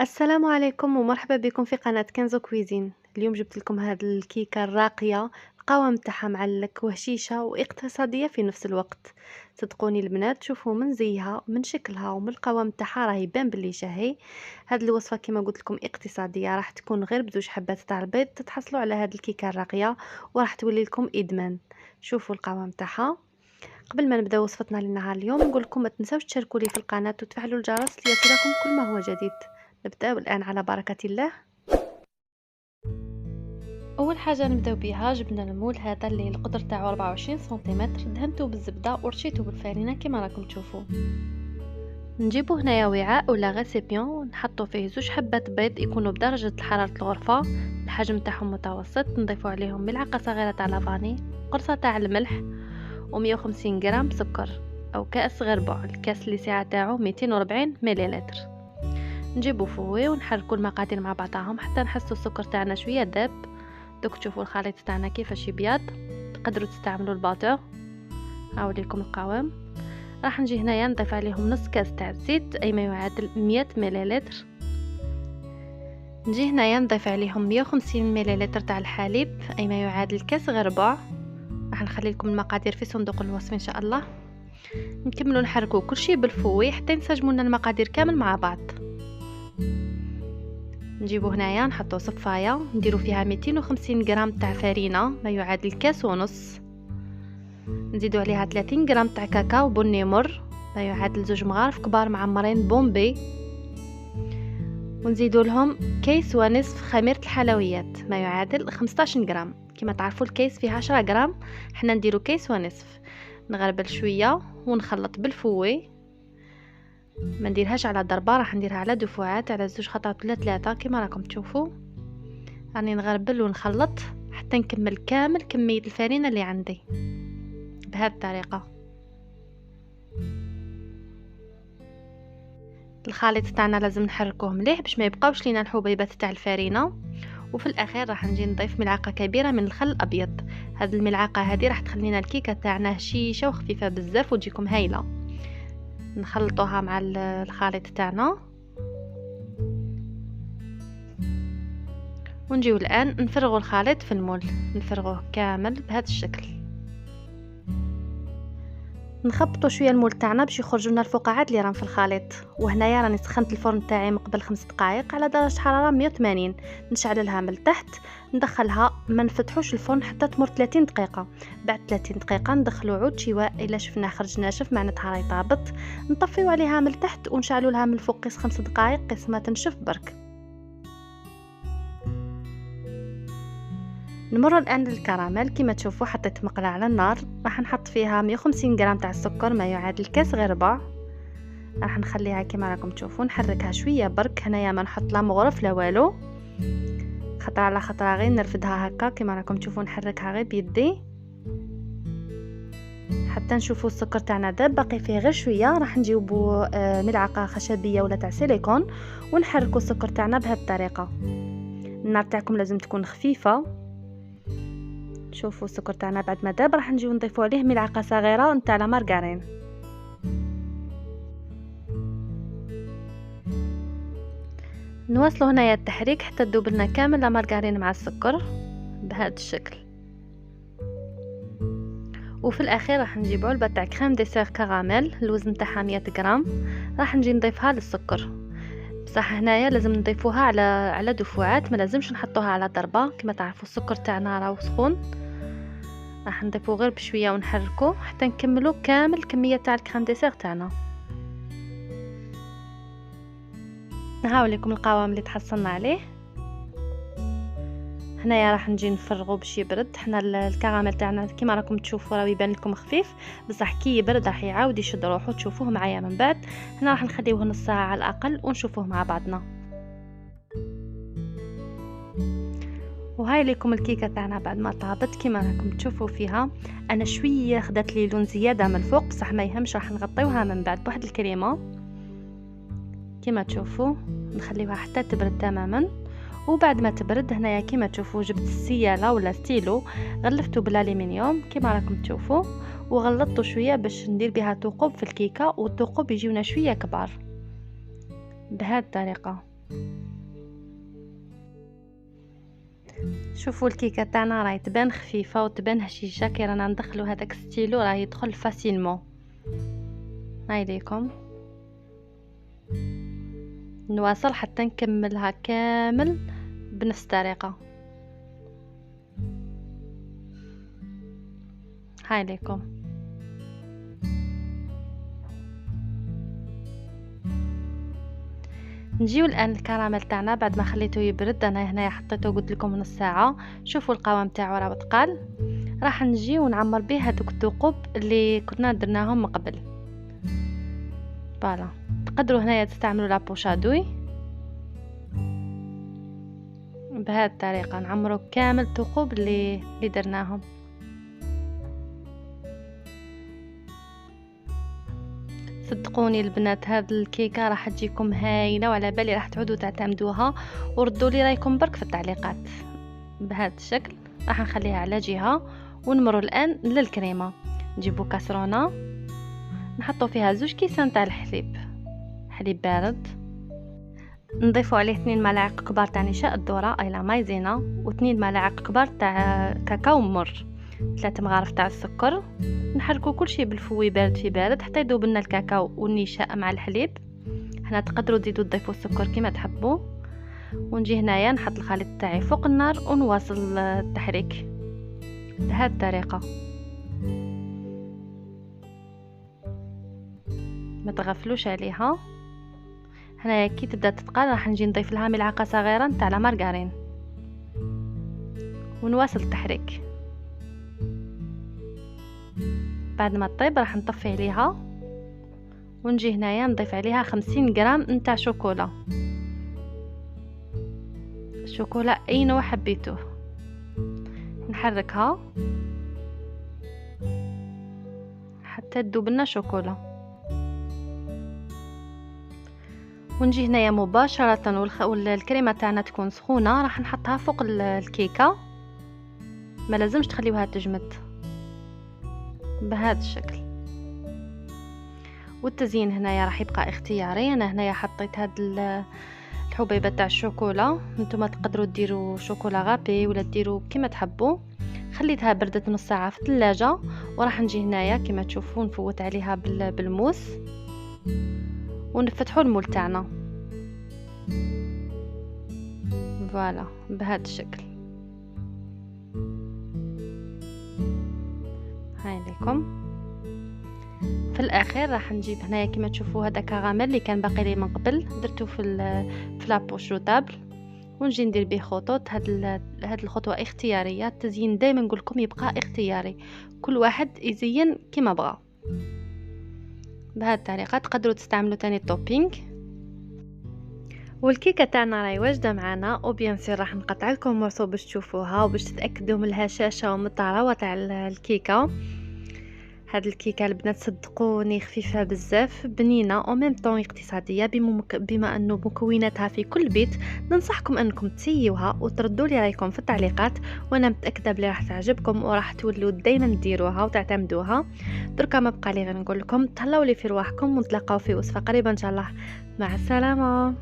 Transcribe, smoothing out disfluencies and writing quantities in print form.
السلام عليكم ومرحبا بكم في قناة كنزو كويزين. اليوم جبت لكم هاد الكيكة الراقية، القوام تاعها معلك وهشيشة واقتصادية في نفس الوقت. صدقوني البنات، شوفوا من زيها ومن شكلها ومن القوام تاعها راه يبان بلي شهي. هاد الوصفة كما قلت لكم اقتصادية، راح تكون غير بزوج حبات تاع البيض تتحصلوا على هاد الكيكة الراقية وراح تولي لكم ادمان. شوفوا القوام تاعها. قبل ما نبدا وصفتنا للنهار اليوم نقول لكم ما تنساوش تشاركوا لي في القناة وتفعلوا الجرس ليصلكم كل ما هو جديد. نبداو الان على بركة الله. اول حاجه نبداو بها، جبنا المول هذا اللي القطر تاعو 24 سنتيمتر، دهنته بالزبده ورشيته بالفارينه كما راكم تشوفوا. نجيبو هنايا وعاء ولا غيسيبيون ونحطو فيه زوج حبات بيض يكونوا بدرجه حراره الغرفه، الحجم تاعهم متوسط. نضيفو عليهم ملعقه صغيره تاع لافاني، قرصه تاع الملح، و150 غرام سكر او كاس غربع. الكاس اللي سعه تاعو 240 مليلتر. نجيبو فوي ونحركو المقادير مع بعضهم حتى نحسو السكر تاعنا شويه داب. دوك تشوفوا الخليط تاعنا كيفاش يبيض. تقدروا تستعملوا الباتور. هاوليكم القوام. راح نجي هنايا نضيف عليهم نص كاس تاع الزيت اي ما يعادل 100 مليلتر. نجي هنايا نضيف عليهم 150 مليلتر تاع الحليب اي ما يعادل كاس غربع. راح نخلي لكم المقادير في صندوق الوصف ان شاء الله. نكملوا نحركوا كل شيء بالفوي حتى ينسجموا لنا المقادير كامل مع بعض. نجيبو هنايا نحطو صفايه نديرو فيها 250 غرام تاع فرينه ما يعادل كاس ونص. نزيدو عليها 30 غرام تاع كاكاو بني مر ما يعادل زوج مغارف كبار معمرين بومبي. ونزيدو لهم كيس ونصف خميره الحلويات ما يعادل 15 غرام. كما تعرفوا الكيس فيه 10 غرام، حنا نديرو كيس ونصف. نغربل شويه ونخلط بالفوي، ما نديرهاش على ضربه، راح نديرها على دفعات على زوج خطرات ولا ثلاثه كما راكم تشوفوا. راني نغربل ونخلط حتى نكمل كامل كميه الفرينه اللي عندي بهذه الطريقه. الخليط تاعنا لازم نحركوه مليح باش ما يبقاوش لينا الحبيبات تاع الفرينه. وفي الاخير راح نجي نضيف ملعقه كبيره من الخل الابيض. هذه الملعقه هذه راح تخلينا الكيكه تاعنا هشيشه وخفيفه بزاف وتجيكم هايله. نخلطوها مع الخليط تاعنا. ونجيو الان نفرغوا الخليط في المول، نفرغوه كامل بهذا الشكل. نخبطوا شويه المول تاعنا باش يخرجوا لنا الفقاعات اللي راهم في الخليط. وهنايا راني سخنت الفرن تاعي من قبل 5 دقائق على درجه حراره 180. نشعل لها من التحت، ندخلها، ما نفتحوش الفرن حتى تمر 30 دقيقه. بعد 30 دقيقه ندخلو عود شواء، الا شفنا خرج ناشف معناتها راهي طابت. نطفيو عليها من التحت ونشعلوا لها من الفوق قيس 5 دقائق قيس ما تنشف برك. نمر الان للكراميل. كما تشوفوا حطيت مقله على النار، راح نحط فيها 150 غرام تاع السكر ما يعادل كاس غير ربع. راح نخليها كما راكم تشوفوا، نحركها شويه برك. هنايا ما نحط لا مغرف لا والو، خطره على خطره غير نرفدها هكا كما راكم تشوفوا. نحركها غير بيدي حتى نشوفوا السكر تاعنا داب، باقي فيه غير شويه. راح نجيبوا ملعقه خشبيه ولا تاع سيليكون ونحركوا السكر تاعنا بهذه الطريقه. النار تاعكم لازم تكون خفيفه. شوفوا السكر تاعنا بعد ما داب، راح نجيو نضيفوا عليه ملعقه صغيره نتاع لا مارغرين. نواصلوا هنايا التحريك حتى تذوب لنا كامل لا مارغرين مع السكر بهذا الشكل. وفي الاخير راح نجيب علبه تاع كريم ديسير كراميل، الوزن تاعها 100 غرام. راح نجي نضيفها للسكر، بصح هنايا لازم نضيفوها على دفعات، ما لازمش نحطوها على ضربه. كما تعرفوا السكر تاعنا راهو سخون، راح نضيفو غير بشويه ونحركو حتى نكملو كامل كميه تاع الكريم ديسير تاعنا. نهاولكم القوام اللي تحصلنا عليه. هنايا راح نجي نفرغو باش يبرد. حنا الكراميل تاعنا كما راكم تشوفوا راه يبان لكم خفيف، بصح كي يبرد راح يعاود يشد روحو. تشوفوه معايا من بعد. هنا راح نخليوه نص ساعه على الاقل ونشوفوه مع بعضنا. وهاي لكم الكيكه تاعنا بعد ما طابت كما راكم تشوفوا فيها. انا شويه خدت لي لون زياده من الفوق، بصح ما يهمش، راح نغطيوها من بعد بواحد الكريمه كما تشوفوا. نخليوها حتى تبرد تماما. وبعد ما تبرد هنايا كما تشوفوا جبت السياله ولا ستيلو، غلفته بالالومنيوم كما راكم تشوفوا، وغلطته شويه باش ندير بها ثقوب في الكيكه، والثقوب يجيونا شويه كبار بهذه الطريقه. شوفوا الكيكه تاعنا راهي تبان خفيفه وتبان هشيشه، كي رانا ندخلو هذاك ستيلو راه يدخل فاسيلمون. هاي ليكم نواصل حتى نكملها كامل بنفس الطريقه. هاي ليكم نجيو الان الكراميل تاعنا بعد ما خليته يبرد. انا هنايا حطيته قلت لكم نص ساعه. شوفوا القوام تاعو راه تقال. راح نجي ونعمر به هذوك الثقوب اللي كنا درناهم من قبل. فوالا تقدروا هنايا تستعملوا لابوشادوي بهذه الطريقه. نعمروا كامل الثقوب اللي درناهم. صدقوني البنات هاد الكيكه راح تجيكم هايله، وعلى بالي راح تعودوا تعتمدوها. وردوا لي رايكم برك في التعليقات. بهذا الشكل راح نخليها على جهه ونمر الان للكريمه. نجيبوا كاسرونه نحطوا فيها 2 كيسان تاع الحليب، حليب بارد. نضيفوا عليه 2 ملاعق كبار تاع نشاء الذره اي لا مايزينا، و2 ملاعق كبار تاع كاكاو مر، 3 مغارف تاع السكر. نحركوا كل شيء بالفوي بارد في بارد حتى يذوب لنا الكاكاو والنشاء مع الحليب. هنا تقدروا تزيدوا تضيفوا السكر كما تحبوا. ونجي هنايا نحط الخليط تاعي فوق النار ونواصل التحريك بهذه الطريقه. ما تغفلوش عليها. هنايا كي تبدا تتقال راح نجي نضيف لها ملعقه صغيره تاع لا مارغرين ونواصل التحريك. بعد ما تطيب راح نطفي عليها ونجي هنايا نضيف عليها 50 غرام نتاع شوكولا. شوكولا اي نوع حبيتوه. نحركها حتى تذوب لنا شوكولا. ونجي هنايا مباشره والكريمه تاعنا تكون سخونه راح نحطها فوق الكيكه. ما لازمش تخليوها تجمد بهذا الشكل. والتزيين هنايا راح يبقى اختياري. انا هنايا حطيت هاد الحبيبه تاع الشوكولا. نتوما تقدروا ديروا شوكولا غابي ولا ديروا كما تحبوا. خليتها بردت نص ساعه في الثلاجه وراح نجي هنايا كما تشوفوا نفوت عليها بالموس ونفتحوا المول تاعنا. فوالا بهذا الشكل. هاي ليكم في الاخير راح نجيب هنايا كما تشوفوا هذا كراميل اللي كان باقي لي من قبل درته في لابوش روتابل ونجي ندير به خطوط. هاد الخطوه اختياريه. التزيين دائما نقول لكم يبقى اختياري، كل واحد يزين كما بغى. بهذه الطريقه تقدروا تستعملوا تاني التوبينغ. والكيكه تاعنا راهي واجده معنا وبيان سير راح نقطع لكم مرسو باش تشوفوها وباش تتاكدوا من الهشاشه ومن الطراوه تاع الكيكه. هاد الكيكه البنات صدقوني خفيفه بزاف بنينه او ميم طون اقتصاديه. بما انه مكوناتها في كل بيت ننصحكم انكم تسيوها وتردوا لي رايكم في التعليقات، وانا متاكده بلي راح تعجبكم وراح تولوا دائما تديروها وتعتمدوها. دركا ما بقى لي غير نقول لكم تهلاو لي في رواحكم ونتلاقاو في وصفه قريبه ان شاء الله. مع السلامه.